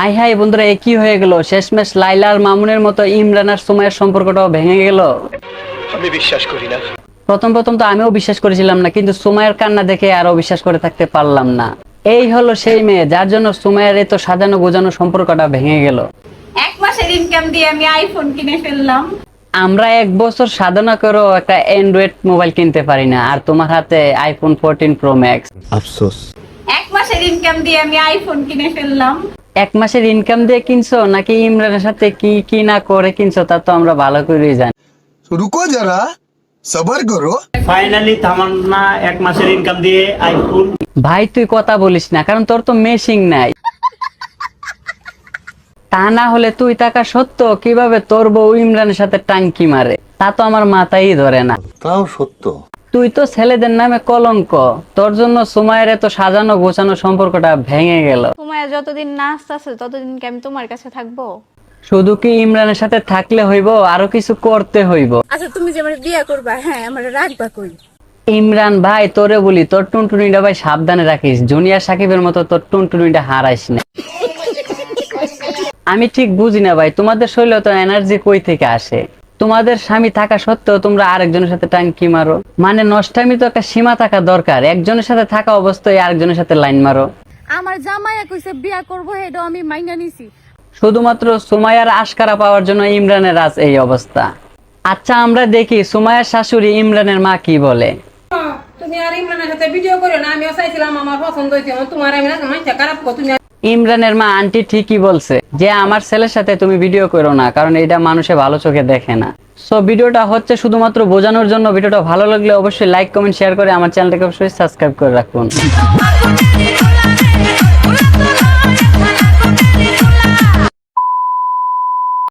I high বন্ধুরা, এ কি হয়ে গেল? শেষমেশ লাইলা আর মামুনের মতো ইমরান আর সুমাইয়ার সম্পর্কটাও ভেঙে গেল। আমি বিশ্বাস করি না। প্রথম প্রথম তো আমিও বিশ্বাস করেছিলাম না, কিন্তু সুমাইয়ার কান্না দেখে আরো বিশ্বাস করে থাকতে পারলাম না। এই হলো সেই মেয়ে যার জন্য সুমাইয়ার এত সাজানো গোজানো সম্পর্কটা ভেঙে গেল। এক মাসের ইনকাম দিয়ে আমি আইফোন কিনে ফেললাম। আমরা 1 বছর সাধনা করেও একটা অ্যান্ড্রয়েড মোবাইল কিনতে পারি না, আর তোমার হাতে আইফোন 14 প্রো ম্যাক্স। আফসোস। এক মাসের ইনকাম দিয়ে আমি আইফোন কিনে ফেললাম। 1 মাসের ইনকাম দিয়ে কিনছো নাকি ইমরানের সাথে কি কি না করে কিনছো তা তো আমরা ভালো করেই জানি। रुको जरा सबर करो। ফাইনালি তামান্না 1 মাসের ইনকাম দিয়ে আইফোন। ভাই তুই কথা বলিস না, কারণ তোর তো মেশিং নাই। তা না হলে তুই টাকা সত্য কিভাবে তোর বউ ইমরানের সাথে টাঙ্কি মারে তা তো আমার মাথায় ধরে না। তাও সত্য। তুই তো ছেলেদের নামে কলঙ্ক। তোর জন্য সুমাইয়ের এত সাজানো গোছানো সম্পর্কটা ভেঙে গেল। তোমার যতদিন না আসতেছে ততদিন কি আমি তোমার কাছে থাকবো? শুধু কি ইমরানের সাথে থাকলে হইব, আরো কিছু করতে হইব। আচ্ছা তুমি যে আমার বিয়ে করবা, হ্যাঁ আমার রাখবা কই? ইমরান ভাই তোরে বলি, তোর টুনটুনিটা ভাই সাবধানে রাখিস, জুনিয়র সাকিবের মতো তোর টুনটুনিটা হারাইস না। আমি ঠিক বুঝি না ভাই, তোমাদের শরীরে তো এনার্জি কই থেকে আসে? তোমাদের স্বামী থাকা সত্ত্বেও তোমরা আরেকজনের সাথে টাঙ্কি মারো। মানে নষ্টামি তো একটা সীমা থাকা দরকার। একজনের সাথে থাকা অবস্থায় আরেকজনের সাথে লাইন মারো। আমার জামাইয়া কইছে বিয়ে করবো, এটাও আমি মাইনা নিছি। শুধুমাত্র সুমাইয়ার আশকারা পাওয়ার জন্য ইমরানের আজ এই অবস্থা। আচ্ছা আমরা দেখি সুমাইয়ার শাশুড়ি ইমরানের মা কি বলে। তুমি আর ইমরানের সাথে ভিডিও করো না, আমিও চাইছিলাম, আমার পছন্দ হয়েছে, তোমার আমি না মানছে খারাপ কো তুমি। ইমরানের মা আন্টি ঠিকই বলছে যে আমার ছেলের সাথে তুমি ভিডিও করো না, কারণ এটা মানুষে ভালো চোখে দেখে না। সো ভিডিওটা হচ্ছে শুধুমাত্র বোঝানোর জন্য। ভিডিওটা ভালো লাগলে অবশ্যই লাইক কমেন্ট শেয়ার করে আমার চ্যানেলটাকে অবশ্যই সাবস্ক্রাইব করে রাখুন।